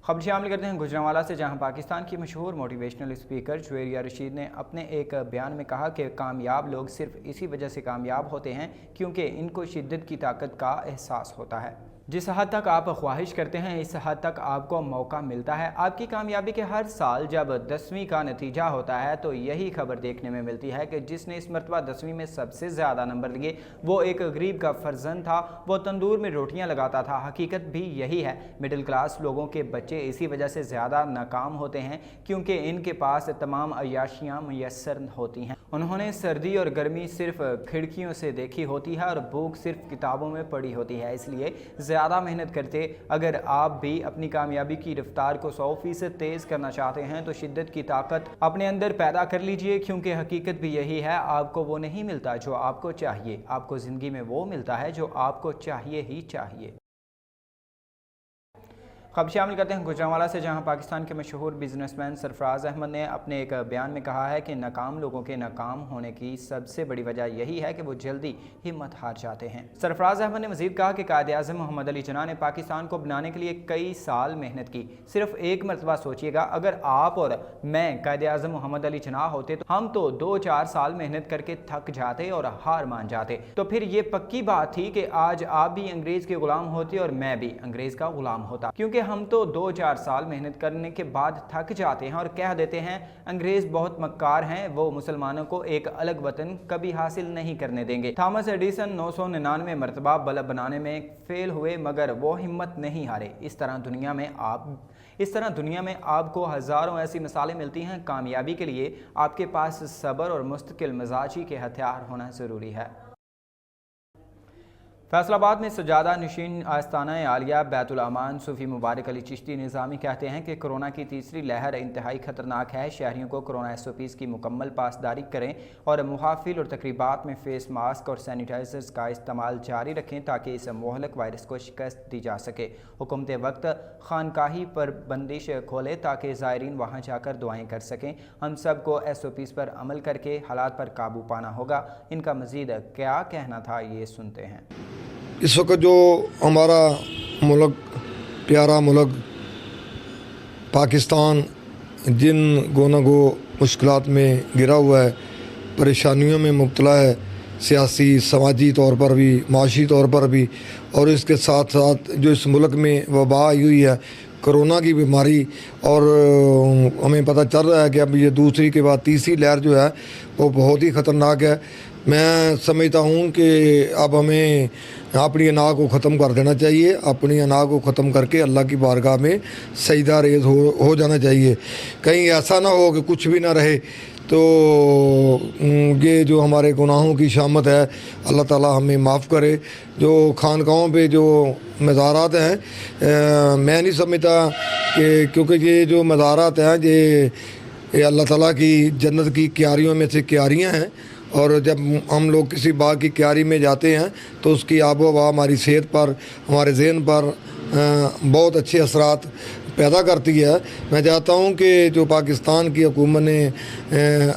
खबर शामिल करते हैं गुजरांवाला से, जहां पाकिस्तान की मशहूर मोटिवेशनल स्पीकर जुवेरिया रशीद ने अपने एक बयान में कहा कि कामयाब लोग सिर्फ इसी वजह से कामयाब होते हैं क्योंकि इनको शिद्दत की ताकत का एहसास होता है। जिस हद तक आप ख्वाहिश करते हैं इस हद तक आपको मौका मिलता है। आपकी कामयाबी के हर साल जब 10वीं का नतीजा होता है तो यही खबर देखने में मिलती है कि जिसने इस मरतबा 10वीं में सबसे ज़्यादा नंबर लिए वो एक गरीब का फर्जंद था, वो तंदूर में रोटियां लगाता था। हकीकत भी यही है। मिडिल क्लास लोगों के बच्चे इसी वजह से ज़्यादा नाकाम होते हैं क्योंकि इनके पास तमाम अय्याशियाँ मुयस्सर होती हैं। उन्होंने सर्दी और गर्मी सिर्फ खिड़कियों से देखी होती है और भूख सिर्फ किताबों में पढ़ी होती है, इसलिए ज़्यादा मेहनत करते। अगर आप भी अपनी कामयाबी की रफ्तार को 100% तेज़ करना चाहते हैं तो शिद्दत की ताकत अपने अंदर पैदा कर लीजिए, क्योंकि हकीकत भी यही है, आपको वो नहीं मिलता जो आपको चाहिए, आपको ज़िंदगी में वो मिलता है जो आपको चाहिए ही चाहिए। खबर शामिल करते हैं गुजरांवाला से, जहां पाकिस्तान के मशहूर बिजनेसमैन सरफराज अहमद ने अपने एक बयान में कहा है कि नाकाम लोगों के नाकाम होने की सबसे बड़ी वजह यही है कि वो जल्दी हिम्मत हार जाते हैं। सरफराज अहमद ने मजीद कहा कि कायद-ए-आज़म मोहम्मद अली जिन्ना ने पाकिस्तान को बनाने के लिए कई साल मेहनत की। सिर्फ एक मरतबा सोचिएगा, अगर आप और मैं कायद-ए-आज़म मोहम्मद अली जिन्ना होते तो हम तो 2-4 साल मेहनत करके थक जाते और हार मान जाते। तो फिर ये पक्की बात थी कि आज आप भी अंग्रेज़ के गुलाम होते और मैं भी अंग्रेज़ का गुलाम होता, क्योंकि हम तो 2-4 साल मेहनत करने के बाद थक जाते हैं और कह देते हैं अंग्रेज बहुत मक्कार हैं, वो मुसलमानों को एक अलग वतन कभी हासिल नहीं करने देंगे। थॉमस एडिसन 999 मरतबा बल्ब बनाने में फेल हुए मगर वो हिम्मत नहीं हारे। इस तरह दुनिया में आपको हज़ारों ऐसी मिसालें मिलती हैं। कामयाबी के लिए आपके पास सब्र और मुस्तकिल मिजाजी के हथियार होना ज़रूरी है। फैसलाबाद में सजादा नशीन आस्ताना आलिया बैतुल अमान सूफी मुबारक अली चिश्ती निज़ामी कहते हैं कि कोरोना की तीसरी लहर इंतहाई ख़तरनाक है। शहरियों को कोरोना SOPs की मुकम्मल पासदारी करें और मुहाफिल और तकरीबात में फेस मास्क और सैनिटाइजर्स का इस्तेमाल जारी रखें ताकि इस मोहलक वायरस को शिकस्त दी जा सके। हुकूमत वक्त खानकाही पर बंदिश खोले ताकि ज़ायरीन वहाँ जाकर दुआएँ कर सकें। हम सब को SOPs पर अमल करके हालात पर काबू पाना होगा। इनका मज़ीद क्या कहना था, ये सुनते हैं। इस वक्त जो हमारा मुल्क, प्यारा मुल्क पाकिस्तान जिन गोना गो मुश्किलात में गिरा हुआ है, परेशानियों में मुब्तला है, सियासी समाजी तौर पर भी, माशी तौर पर भी, और इसके साथ साथ जो इस मुल्क में वबा आई हुई है कोरोना की बीमारी, और हमें पता चल रहा है कि अब ये दूसरी के बाद तीसरी लहर जो है वो बहुत ही ख़तरनाक है। मैं समझता हूँ कि अब हमें अपनी अना को ख़त्म कर देना चाहिए, अपनी अना को ख़त्म करके अल्लाह की बारगाह में सजदा रेज़ हो जाना चाहिए। कहीं ऐसा ना हो कि कुछ भी ना रहे, तो ये जो हमारे गुनाहों की शामत है अल्लाह ताला हमें माफ़ करे। जो खानकाहों पे जो मज़ारात हैं, मैं नहीं समझता कि, क्योंकि ये जो मज़ारात हैं ये अल्लाह ताला की जन्नत की क्यारियों में से क्यारियाँ हैं, और जब हम लोग किसी बाग की क्यारी में जाते हैं तो उसकी आबो हवा हमारी सेहत पर, हमारे ज़हन पर बहुत अच्छे असरात पैदा करती है। मैं चाहता हूँ कि जो पाकिस्तान की हुकूमत ने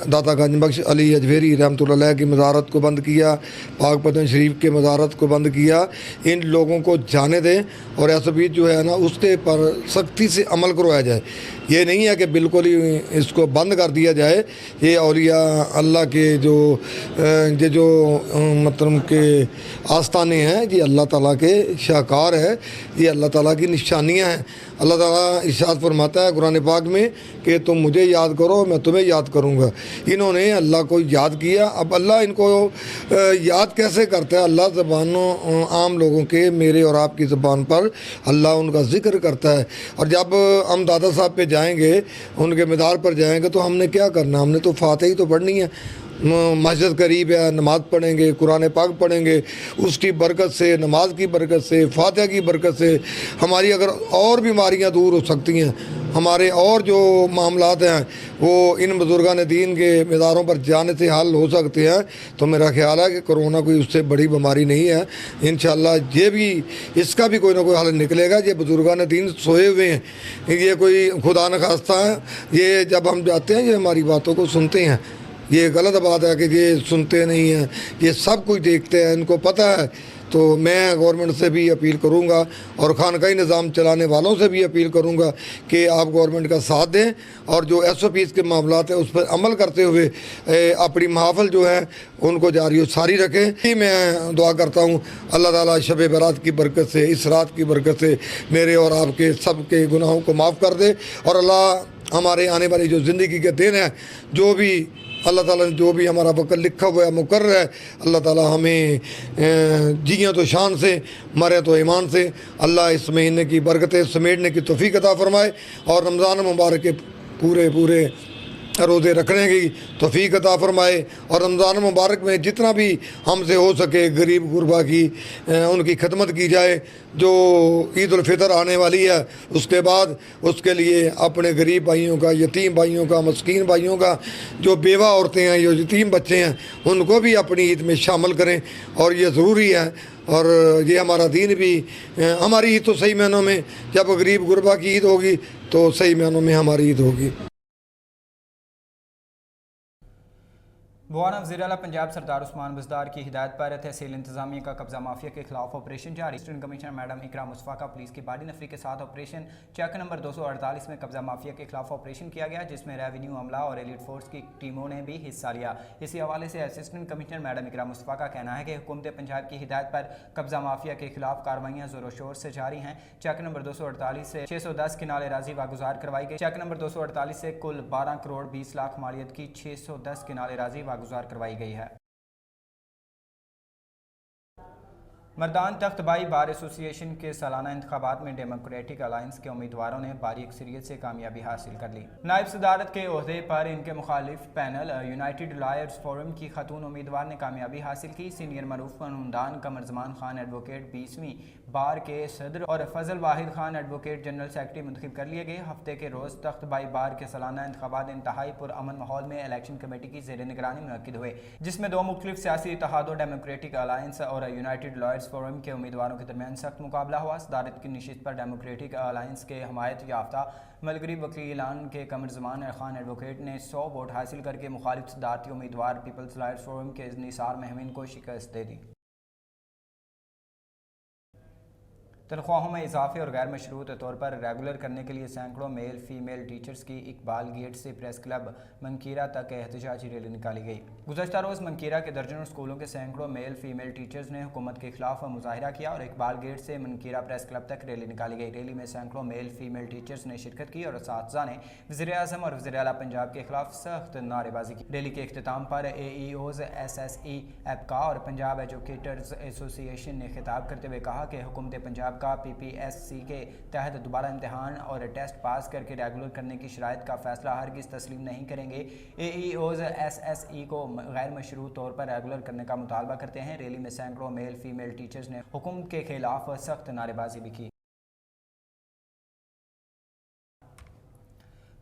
दाता गंज बख्श अली अजवेरी रहमतुल्लाह अलैह की मज़ारत को बंद किया, पाक पतन शरीफ के मज़ारत को बंद किया, इन लोगों को जाने दें और SOP जो है ना उसके पर सख्ती से अमल करवाया जाए। ये नहीं है कि बिल्कुल ही इसको बंद कर दिया जाए। ये औलिया अल्लाह के जो मतलब के आस्थाने हैं, ये अल्लाह ताला के शाहकार है, ये अल्लाह ताला की निशानियाँ हैं। अल्लाह ताला इरशाद फरमाता है कुरान पाक में कि तुम मुझे याद करो, मैं तुम्हें याद करूँगा। इन्होंने अल्लाह को याद किया, अब अल्लाह इनको याद कैसे करता है? अल्लाह ज़बानों आम लोगों के, मेरे और आपकी ज़बान पर अल्लाह उनका ज़िक्र करता है। और जब हम दादा साहब पे जाएंगे, उनके मज़ार पर जाएंगे, तो हमने क्या करना? हमने तो फातिहा ही तो पढ़नी है। मस्जिद करीब है, नमाज़ पढ़ेंगे, कुरान पाक पढ़ेंगे, उसकी बरकत से, नमाज की बरकत से, फातिहा की बरकत से हमारी अगर और बीमारियां दूर हो सकती हैं, हमारे और जो मामलात हैं वो इन बुज़ुर्गान दीन के मज़ारों पर जाने से हल हो सकते हैं। तो मेरा ख्याल है कि कोरोना कोई उससे बड़ी बीमारी नहीं है। इंशाअल्लाह ये भी, इसका भी कोई ना कोई हल निकलेगा। ये बुज़ुर्गान दीन सोए हुए हैं, ये कोई खुदा न खास्ता है, ये जब हम जाते हैं ये हमारी बातों को सुनते हैं। ये गलत बात है कि ये सुनते नहीं हैं, ये सब कुछ देखते हैं, इनको पता है। तो मैं गवर्नमेंट से भी अपील करूंगा और खानकाही निज़ाम चलाने वालों से भी अपील करूंगा कि आप गवर्नमेंट का साथ दें और जो SOPs के मामलात हैं उस पर अमल करते हुए अपनी महफिल जो है उनको जारी सारी रखें। मैं दुआ करता हूँ अल्लाह ताला शब बरात की बरकत से, इस रात की बरकत से मेरे और आपके सब के गुनाहों को माफ़ कर दे, और अल्लाह हमारे आने वाली जो ज़िंदगी के दिन है, जो भी अल्लाह ताला ने जो भी हमारा वक्त लिखा हुआ है, मुकर्रर है, अल्लाह ताला हमें जियाँ तो शान से, मरे तो ईमान से, अल्लाह इस महीने की बरकतें समेटने की तौफीक अता फरमाए और रमज़ान मुबारक के पूरे रोज़े रखने की तौफीक अता फरमाए और रमज़ान मुबारक में जितना भी हमसे हो सके गरीब गुरबा की उनकी खिदमत की जाए। जो ईद उल फितर आने वाली है उसके बाद उसके लिए अपने गरीब भाइयों का, यतीम भाइयों का, मस्कीन भाइयों का, जो बेवा औरतें हैं, जो यतीम बच्चे हैं, उनको भी अपनी ईद में शामिल करें और ये ज़रूरी है। और ये हमारा दीन भी, हमारी ईद तो सही मायनों में जब गरीब गुरबा की ईद होगी तो सही मायनों में हमारी ईद होगी। बुआना वज़ीर आला पंजाब सरदार उस्मान बुज़दार की हिदायत पर तहसील इंतजामिया का कब्जा माफिया के खिलाफ ऑपरेशन जारी। असिस्टेंट कमिश्नर मैडम इकरा मुस्तफ़ा का पुलिस की बड़ी नफरी के साथ ऑपरेशन चेक नंबर 248 में कब्जा माफिया के खिलाफ ऑपरेशन किया गया, जिसमें रेवेन्यू अमला और एलिट फोर्स की टीमों ने भी हिस्सा लिया। इसी हवाले से असिस्टेंट कमिश्नर मैडम इकरा मुस्तफ़ा का कहना है कि हुकूमत पंजाब की हिदायत पर कब्जा माफिया के खिलाफ कार्रवाइयाँ ज़ोर शोर से जारी हैं। चेक नंबर 248 से 610 किनाल राजी वागुजार करवाई गई। चेक नंबर 248 से कुल 12 करोड़ 20 लाख मालियत की 610 किनाल राजी वागुजार करवाई गई है। मर्दान तख्त बाई बार एसोसिएशन के सालाना इंतखाबात में डेमोक्रेटिक अलायंस के उम्मीदवारों ने भारी अक्सरियत से कामयाबी हासिल कर ली। नायब सदारत के ओहदे पर इनके मुखालिफ पैनल यूनाइटेड लॉयर्स फोरम की खातून उम्मीदवार ने कामयाबी हासिल की। सीनियर मरूफ कानूनदान कमर जमान खान एडवोकेट 20वीं बार के सदर और फजल वाहिद खान एडवोकेट जनरल सेक्रेटरी मुंतखब कर लिए गए। हफ्ते के रोज़ तख्त बाई बार के सालाना इंतखाबात इंतहाई पुरअमन माहौल में इलेक्शन कमेटी की ज़ेर निगरानी मुनक्किद हुए, जिसमें दो मुख्तलिफ सियासी इत्तेहादों डेमोक्रेटिक अलायंस और यूनाइटेड लॉयर्स फोरम के उम्मीदवारों के दरमियान सख्त मुकाबला हुआ। सदारत की नशिस्त पर डेमोक्रेटिक अलायंस के हमायत याफ्ता मलगरी वकीलान के कमर जमान खान एडवोकेट ने 100 वोट हासिल करके मुखालिफ सदारती उम्मीदवार पीपल्स लॉयर्स फोरम के निसार महमीन को शिकस्त दे दी। तनख्वाहों में इजाफे और गैर मशरूत तौर पर रेगुलर करने के लिए सैकड़ों मेल फीमेल टीचर्स की इकबाल गेट से प्रेस क्लब मंकीरा तक एहतजाजी रैली निकाली गई। गुज़श्ता रोज़ मंकीरा के दर्जनों स्कूलों के सैकड़ों मेल फीमेल टीचर्स ने हुकूमत के खिलाफ मुजाहिरा किया और इकबाल गेट से मंकीरा प्रेस क्लब तक रैली निकाली गई। रैली में सैकड़ों मेल फीमेल टीचर्स ने शिरकत की और असातिज़ा ने वज़ीर आज़म और वज़ीर आला पंजाब के खिलाफ सख्त नारेबाजी की। रैली के अख्तिताम पर AEOs, SSE, एपका और पंजाब एजुकेटर्स एसोसिएशन ने खिताब करते हुए कहा कि हुकूमत पंजाब का PPSC के तहत दोबारा इम्तहान और टेस्ट पास करके रेगुलर करने की शराइत का फैसला हरगिज़ तस्लीम नहीं करेंगे। AEOs, SSE को गैर मशरूत तौर पर रेगुलर करने का मुतालबा करते हैं। रैली में सैकड़ों मेल फीमेल टीचर्स ने हुकूमत के खिलाफ सख्त नारेबाजी भी की।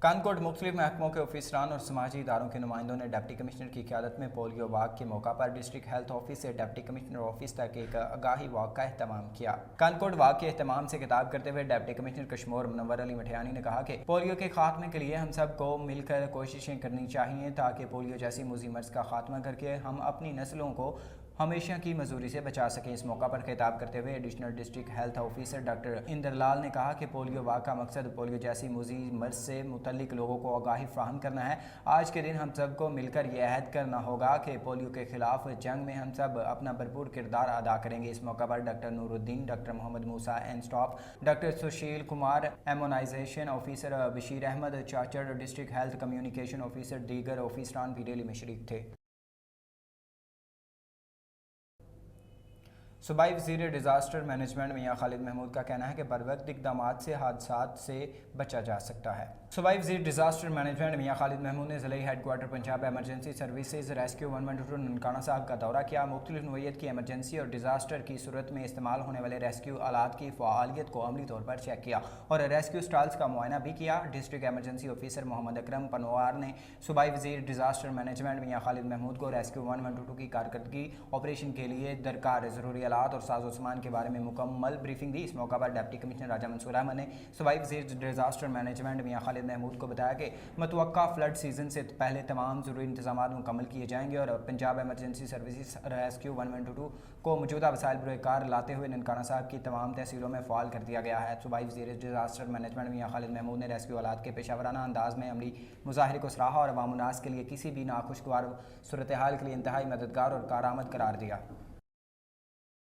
कानकोट मुख्तलिफ महकमों के ऑफिसरान और समाजी इदारों के नुमाइंदों ने डिप्टी कमिश्नर की क़यादत में पोलियो वाक के मौका पर डिस्ट्रिक्ट हेल्थ ऑफिस से डिप्टी कमिश्नर ऑफिस तक एक आगाही वाक का अहतमाम किया। कानकोट वाक के अहतमाम से खिताब करते हुए डिप्टी कमिश्नर कश्मीर मुनव्वर अली मठियानी ने कहा कि पोलियो के खात्मे के लिए हम सब को मिलकर कोशिशें करनी चाहिए ताकि पोलियो जैसी मुज़ी मर्ज़ का खात्मा करके हम अपनी नस्लों को हमेशा की मजदूरी से बचा सकें। इस मौका पर खिताब करते हुए additional district health officer doctor Indra Lal ने कहा कि पोलियो वाक का मकसद पोलियो जैसी मुज़ी मर्ज़ से मुतल्लिक लोगों को आगाही फ्राहम करना है। आज के दिन हम सब को मिलकर यह अहद करना होगा कि पोलियो के खिलाफ जंग में हम सब अपना भरपूर किरदार अदा करेंगे। इस मौका पर डॉक्टर नूरुद्दीन, डॉक्टर मोहम्मद मूसा एंड स्टॉप, doctor Sushil Kumar immunisation officer, Bashir Ahmed Chachar district health communication officer, दीगर ऑफिसरान भी रैली में शरीक थे। सूबाई वज़ीर डिज़ास्टर मैनेजमेंट मियां खालिद महमूद का कहना है कि बरवक्त इक़दामात से हादसात से बचा जा सकता है। सूबाई वज़ीर डिज़ास्टर मैनेजमेंट मियां खालिद महमूद ने ज़िले headquarter Punjab emergency services rescue 112 Nankana साहब का दौरा किया। मुख्तलिफ नोयत की एमरजेंसी और डिज़ास्टर की सूरत में इस्तेमाल होने वाले रेस्क्यू आलात की फ़आलियत को अमली तौर पर चेक किया और रेस्क्यू स्टॉल्स का मुआयना भी किया। District emergency officer Mohammad Akram Panwar ने सूबाई वज़ीर डिज़ास्टर मैनेजमेंट मियां खालिद महमूद को रेस्क्यू 112 की कारकर्दगी ऑपरेशन के लिए दरकार ज़रूरी आलात और साजो सामान के बारे में मुकम्मल ब्रीफिंग दी। इस मौका पर डिप्टी कमिश्नर राजा मंसूर अहमद ने सूबाई वज़ीर डिज़ास्टर मैनेजमेंट मियां खालिद महमूद को बताया कि मतवक्का फ्लड सीजन से पहले तमाम ज़रूरी इंतजाम मुकम्मल किए जाएंगे और पंजाब एमरजेंसी सर्विसेज रेस्क्यू 112 को मौजूदा वसाइल बरकार लाते हुए ननकाना साहब की तमाम तहसीलों में फ़ाल कर दिया गया है। सूबाई वज़ीर डिज़ास्टर मैनेजमेंट मियां खालिद महमूद ने रेस्क्यू आलात के पेशावराना अंदाज में अमली मुजाहरे को सराहा और अवाम उन्नास के लिए किसी भी नाखुशगवार सूरत हाल के लिए इंतहाई मददगार और कारआमद करार दिया।